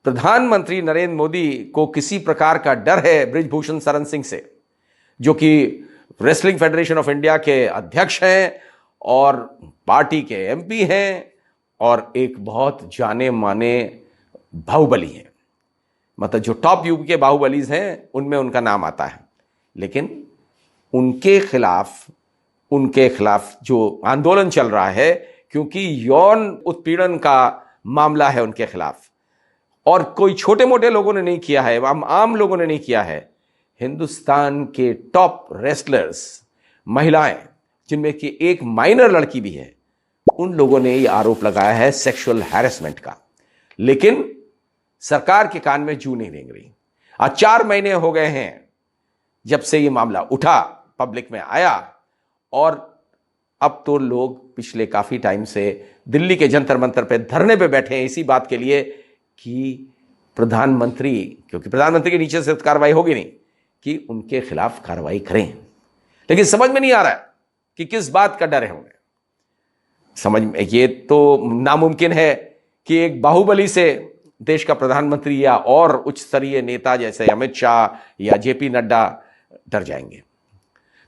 प्रधानमंत्री नरेंद्र मोदी को किसी प्रकार का डर है बृजभूषण शरण सिंह से, जो कि रेसलिंग फेडरेशन ऑफ इंडिया के अध्यक्ष हैं और पार्टी के एमपी हैं और एक बहुत जाने माने बाहुबली हैं। मतलब जो टॉप यूपी के बाहुबलीज हैं उनमें उनका नाम आता है। लेकिन उनके खिलाफ जो आंदोलन चल रहा है, क्योंकि यौन उत्पीड़न का मामला है उनके खिलाफ, और कोई छोटे मोटे लोगों ने नहीं किया है, आम लोगों ने नहीं किया है। हिंदुस्तान के टॉप रेसलर्स, महिलाएं, जिनमें कि एक माइनर लड़की भी है, उन लोगों ने ये आरोप लगाया है सेक्सुअल हैरेसमेंट का। लेकिन सरकार के कान में जू नहीं रेंग रही। आज 4 महीने हो गए हैं जब से ये मामला उठा, पब्लिक में आया, और अब तो लोग पिछले काफी टाइम से दिल्ली के जंतर मंतर पे धरने पे बैठे हैं इसी बात के लिए कि प्रधानमंत्री, क्योंकि प्रधानमंत्री के नीचे से कार्रवाई होगी नहीं, कि उनके खिलाफ कार्रवाई करें। लेकिन समझ में नहीं आ रहा है कि किस बात का डर है उन्हें। समझ में ये तो नामुमकिन है कि एक बाहुबली से देश का प्रधानमंत्री या और उच्च स्तरीय नेता जैसे अमित शाह या जेपी नड्डा डर जाएंगे।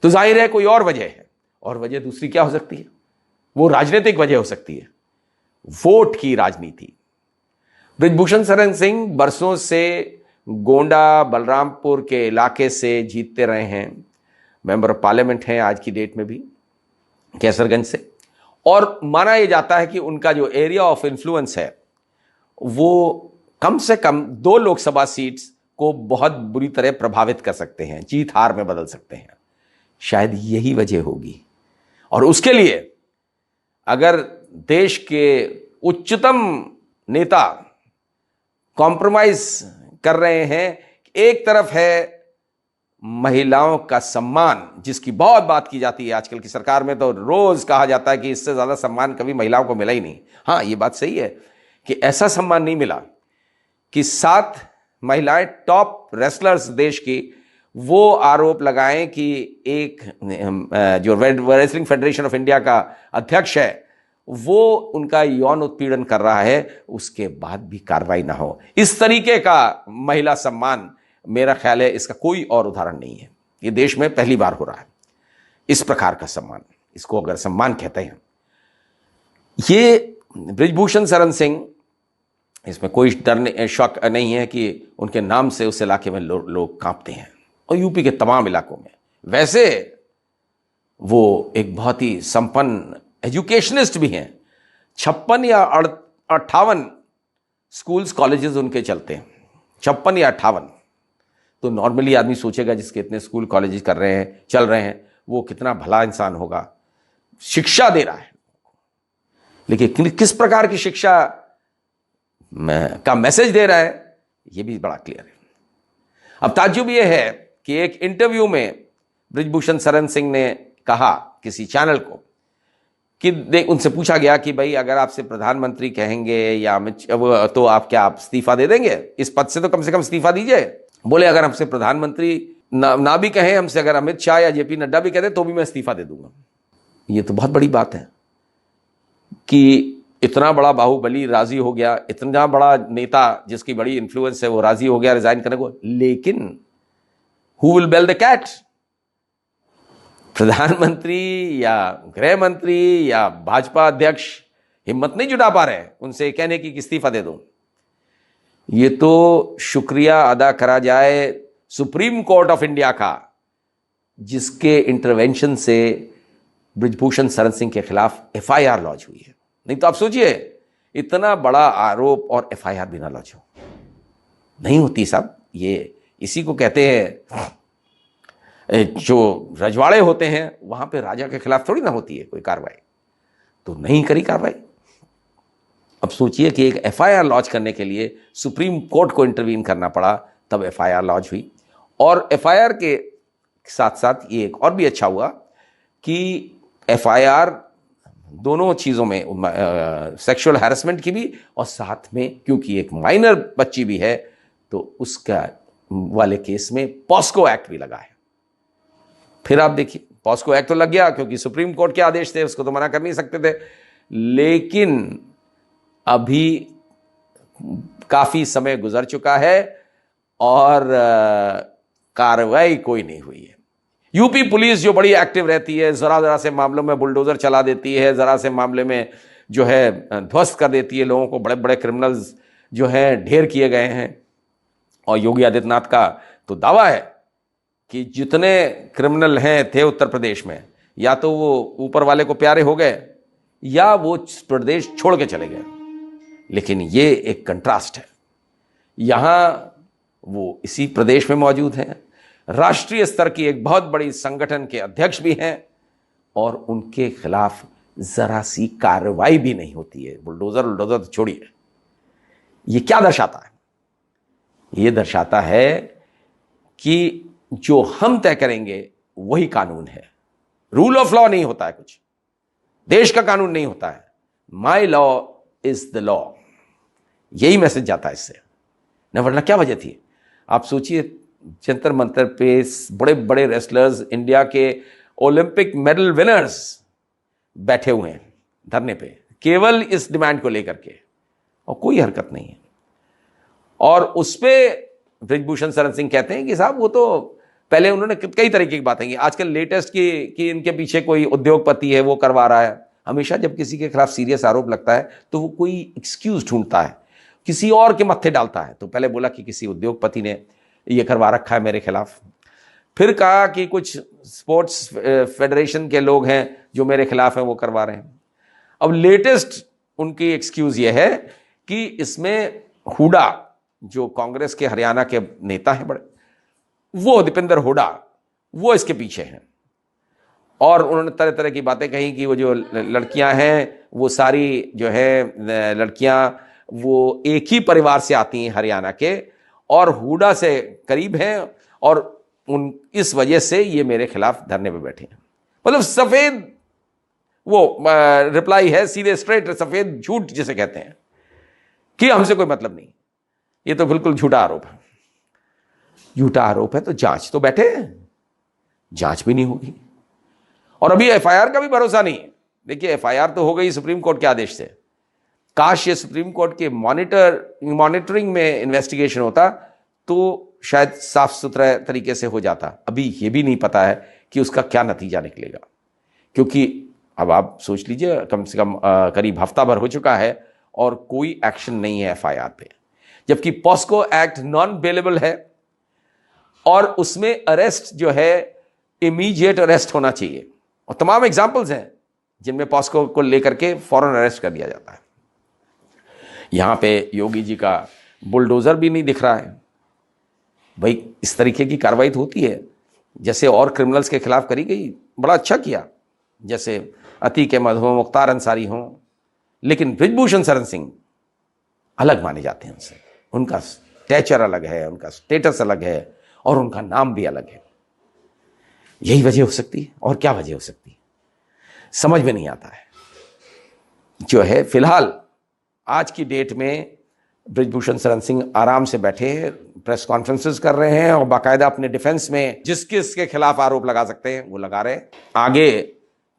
तो जाहिर है कोई और वजह है, और वजह दूसरी क्या हो सकती है? वो राजनीतिक वजह हो सकती है, वोट की राजनीति। बृजभूषण शरण सिंह बरसों से गोंडा बलरामपुर के इलाके से जीतते रहे हैं, मेंबर ऑफ पार्लियामेंट हैं आज की डेट में भी कैसरगंज से, और माना यह जाता है कि उनका जो एरिया ऑफ इन्फ्लुएंस है वो कम से कम 2 लोकसभा सीट्स को बहुत बुरी तरह प्रभावित कर सकते हैं, जीत हार में बदल सकते हैं। शायद यही वजह होगी। और उसके लिए अगर देश के उच्चतम नेता कॉम्प्रोमाइज कर रहे हैं, एक तरफ है महिलाओं का सम्मान, जिसकी बहुत बात की जाती है आजकल की सरकार में, तो रोज कहा जाता है कि इससे ज्यादा सम्मान कभी महिलाओं को मिला ही नहीं। हाँ, ये बात सही है कि ऐसा सम्मान नहीं मिला कि 7 महिलाएं टॉप रेसलर्स देश की वो आरोप लगाएं कि एक जो रेसलिंग फेडरेशन ऑफ इंडिया का अध्यक्ष है वो उनका यौन उत्पीड़न कर रहा है, उसके बाद भी कार्रवाई ना हो। इस तरीके का महिला सम्मान, मेरा ख्याल है इसका कोई और उदाहरण नहीं है। ये देश में पहली बार हो रहा है इस प्रकार का सम्मान, इसको अगर सम्मान कहते हैं। ये बृजभूषण शरण सिंह, इसमें कोई डर शक नहीं है कि उनके नाम से उस इलाके में लोग कांपते हैं, और यूपी के तमाम इलाकों में। वैसे वो एक बहुत ही संपन्न एजुकेशनिस्ट भी हैं। 56 या 58 स्कूल्स कॉलेजेस उनके चलते हैं, 56 या 58। तो नॉर्मली आदमी सोचेगा जिसके इतने स्कूल कॉलेजेस चल रहे हैं वो कितना भला इंसान होगा, शिक्षा दे रहा है। लेकिन किस प्रकार की शिक्षा का मैसेज दे रहा है ये भी बड़ा क्लियर है। अब ताज्जुब यह है कि एक इंटरव्यू में बृजभूषण शरण सिंह ने कहा किसी चैनल को कि उनसे पूछा गया कि भाई अगर आपसे प्रधानमंत्री कहेंगे या अमित तो आप इस्तीफा दे देंगे? इस पद से तो कम से कम इस्तीफा दीजिए। बोले अगर हमसे प्रधानमंत्री ना भी कहें, हमसे अगर अमित शाह या जेपी नड्डा भी कह दे तो भी मैं इस्तीफा दे दूंगा। ये तो बहुत बड़ी बात है कि इतना बड़ा बाहुबली राजी हो गया, इतना बड़ा नेता जिसकी बड़ी इन्फ्लुएंस है वो राजी हो गया रिजाइन करने को। लेकिन who will bell the cat? प्रधानमंत्री या गृह मंत्री या भाजपा अध्यक्ष हिम्मत नहीं जुटा पा रहे उनसे कहने की कि इस्तीफा दे दो। ये तो शुक्रिया अदा करा जाए सुप्रीम कोर्ट ऑफ इंडिया का, जिसके इंटरवेंशन से बृजभूषण शरण सिंह के खिलाफ एफआईआर लॉन्च हुई है। नहीं तो आप सोचिए, इतना बड़ा आरोप और एफआईआर भी ना लॉन्च हो, नहीं होती साहब। ये इसी को कहते हैं, जो रजवाड़े होते हैं वहां पे राजा के खिलाफ थोड़ी ना होती है कोई कार्रवाई, तो नहीं करी कार्रवाई। अब सोचिए कि एक एफआईआर लॉन्च करने के लिए सुप्रीम कोर्ट को इंटरवीन करना पड़ा, तब एफआईआर लॉन्च हुई। और एफआईआर के साथ साथ ये एक और भी अच्छा हुआ कि एफआईआर दोनों चीज़ों में, सेक्सुअल हैरेसमेंट की भी और साथ में क्योंकि एक माइनर बच्ची भी है तो उसका वाले केस में पॉस्को एक्ट भी लगा है। फिर आप देखिए, पॉस्को एक्ट तो लग गया क्योंकि सुप्रीम कोर्ट के आदेश थे, उसको तो मना कर नहीं सकते थे। लेकिन अभी काफी समय गुजर चुका है और कार्रवाई कोई नहीं हुई है। यूपी पुलिस जो बड़ी एक्टिव रहती है, जरा जरा से मामलों में बुलडोजर चला देती है, जरा से मामले में जो है ध्वस्त कर देती है लोगों को, बड़े बड़े क्रिमिनल्स जो हैं ढेर किए गए हैं। और योगी आदित्यनाथ का तो दावा है कि जितने क्रिमिनल हैं थे उत्तर प्रदेश में, या तो वो ऊपर वाले को प्यारे हो गए या वो प्रदेश छोड़ के चले गए। लेकिन ये एक कंट्रास्ट है, यहां वो इसी प्रदेश में मौजूद हैं, राष्ट्रीय स्तर की एक बहुत बड़ी संगठन के अध्यक्ष भी हैं और उनके खिलाफ जरा सी कार्रवाई भी नहीं होती है। बुलडोजर तो छोड़िए, ये क्या दर्शाता है? ये दर्शाता है कि जो हम तय करेंगे वही कानून है। रूल ऑफ लॉ नहीं होता है, कुछ देश का कानून नहीं होता है। माई लॉ इज द लॉ, यही मैसेज जाता है इससे। न वरना क्या वजह थी? आप सोचिए, जंतर मंतर पे बड़े बड़े रेसलर्स, इंडिया के ओलंपिक मेडल विनर्स बैठे हुए हैं धरने पे, केवल इस डिमांड को लेकर के, और कोई हरकत नहीं है। और उस पे ब्रिजभूषण शरण सिंह कहते हैं कि साहब वो तो पहले उन्होंने कई तरीके की बातें की, आजकल लेटेस्ट कि इनके पीछे कोई उद्योगपति है वो करवा रहा है। हमेशा जब किसी के खिलाफ सीरियस आरोप लगता है तो वो कोई एक्सक्यूज ढूंढता है, किसी और के मत्थे डालता है। तो पहले बोला कि किसी उद्योगपति ने ये करवा रखा है मेरे खिलाफ, फिर कहा कि कुछ स्पोर्ट्स फेडरेशन के लोग हैं जो मेरे खिलाफ हैं वो करवा रहे हैं। अब लेटेस्ट उनकी एक्सक्यूज ये है कि इसमें हुडा, जो कांग्रेस के हरियाणा के नेता हैं बड़े, वो दीपेंद्र हुडा, वो इसके पीछे हैं। और उन्होंने तरह तरह की बातें कही कि वो जो लड़कियां हैं वो सारी जो है लड़कियां वो एक ही परिवार से आती हैं हरियाणा के, और हुडा से करीब हैं, और उन इस वजह से ये मेरे खिलाफ धरने पे बैठे हैं। मतलब सफेद वो रिप्लाई है, सीधे स्ट्रेट सफेद झूठ जिसे कहते हैं कि हमसे कोई मतलब नहीं। ये तो बिल्कुल झूठा आरोप है। झूठा आरोप है तो जांच तो बैठे हैं, जांच भी नहीं होगी। और अभी एफआईआर का भी भरोसा नहीं है। देखिए, एफआईआर तो हो गई सुप्रीम कोर्ट के आदेश से। काश ये सुप्रीम कोर्ट के मॉनिटरिंग में इन्वेस्टिगेशन होता तो शायद साफ सुथरा तरीके से हो जाता। अभी ये भी नहीं पता है कि उसका क्या नतीजा निकलेगा, क्योंकि अब आप सोच लीजिए, कम से कम करीब हफ्ता भर हो चुका है और कोई एक्शन नहीं है एफआईआर पे, जबकि पॉस्को एक्ट नॉन बेलेबल है और उसमें अरेस्ट जो है इमीडिएट अरेस्ट होना चाहिए। और तमाम एग्जाम्पल्स हैं जिनमें पॉस्को को लेकर के फौरन अरेस्ट कर दिया जाता है। यहां पे योगी जी का बुलडोजर भी नहीं दिख रहा है। भाई, इस तरीके की कार्रवाई तो होती है जैसे और क्रिमिनल्स के खिलाफ करी गई, बड़ा अच्छा किया, जैसे अतीक अहमद हो, मुख्तार अंसारी हो, लेकिन ब्रिजभूषण शरण सिंह अलग माने जाते हैं उनसे। उनका स्टैचर अलग है, उनका स्टेटस अलग है और उनका नाम भी अलग है। यही वजह हो सकती है, और क्या वजह हो सकती है समझ में नहीं आता है। जो है फिलहाल आज की डेट में ब्रिजभूषण शरण सिंह आराम से बैठे हैं, प्रेस कॉन्फ्रेंसेस कर रहे हैं और बाकायदा अपने डिफेंस में जिस किसके खिलाफ आरोप लगा सकते हैं वो लगा रहे हैं। आगे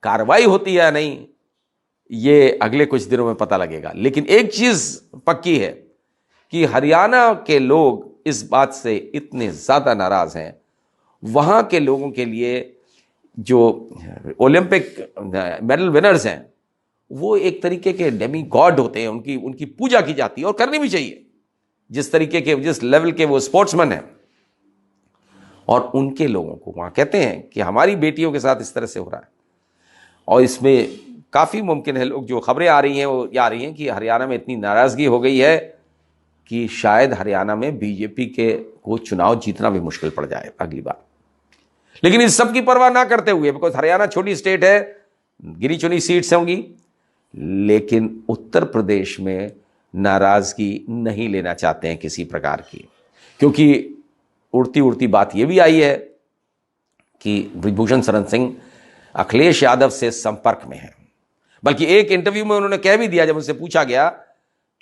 कार्रवाई होती है या नहीं, ये अगले कुछ दिनों में पता लगेगा। लेकिन एक चीज पक्की है कि हरियाणा के लोग इस बात से इतने ज्यादा नाराज हैं, वहां के लोगों के लिए जो ओलंपिक मेडल विनर्स हैं वो एक तरीके के डेमी गॉड होते हैं, उनकी पूजा की जाती है और करनी भी चाहिए, जिस तरीके के, जिस लेवल के वो स्पोर्ट्समैन हैं। और उनके लोगों को वहां कहते हैं कि हमारी बेटियों के साथ इस तरह से हो रहा है। और इसमें काफी मुमकिन है, लोग जो खबरें आ रही हैं वो ये आ रही हैं कि हरियाणा में इतनी नाराजगी हो गई है कि शायद हरियाणा में बीजेपी के को चुनाव जीतना भी मुश्किल पड़ जाए अगली बार। लेकिन इस सब की परवाह ना करते हुए, बिकॉज हरियाणा छोटी स्टेट है, गिनी चुनी सीट्स होंगी, लेकिन उत्तर प्रदेश में नाराजगी नहीं लेना चाहते हैं किसी प्रकार की, क्योंकि उड़ती उड़ती बात यह भी आई है कि ब्रिजभूषण शरण सिंह अखिलेश यादव से संपर्क में है। बल्कि एक इंटरव्यू में उन्होंने कह भी दिया, जब उनसे पूछा गया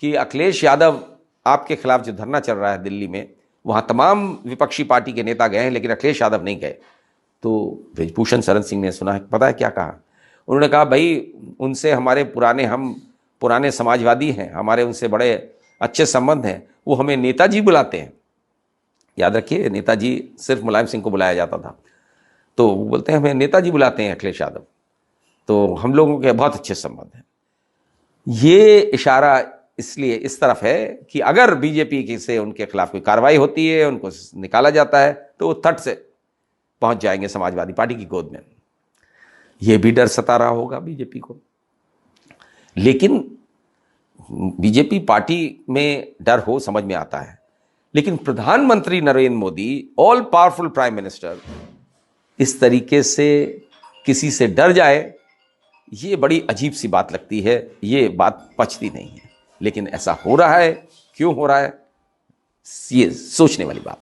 कि अखिलेश यादव आपके खिलाफ जो धरना चल रहा है दिल्ली में, वहां तमाम विपक्षी पार्टी के नेता गए हैं लेकिन अखिलेश यादव नहीं गए, तो ब्रिजभूषण शरण सिंह ने सुना है, पता है क्या कहा? उन्होंने कहा, भाई उनसे हम पुराने समाजवादी हैं, हमारे उनसे बड़े अच्छे संबंध हैं, वो हमें नेताजी बुलाते हैं। याद रखिए, नेताजी सिर्फ मुलायम सिंह को बुलाया जाता था, तो वो बोलते हैं हमें नेताजी बुलाते हैं अखिलेश यादव, तो हम लोगों के बहुत अच्छे संबंध हैं। ये इशारा इसलिए इस तरफ है कि अगर बीजेपी की से उनके खिलाफ कोई कार्रवाई होती है, उनको निकाला जाता है, तो वो तट से पहुंच जाएंगे समाजवादी पार्टी की गोद में। ये भी डर सता रहा होगा बीजेपी को। लेकिन बीजेपी पार्टी में डर हो, समझ में आता है, लेकिन प्रधानमंत्री Narendra Modi, all powerful prime minister, इस तरीके से किसी से डर जाए, ये बड़ी अजीब सी बात लगती है। ये बात पचती नहीं है, लेकिन ऐसा हो रहा है। क्यों हो रहा है, ये सोचने वाली बात।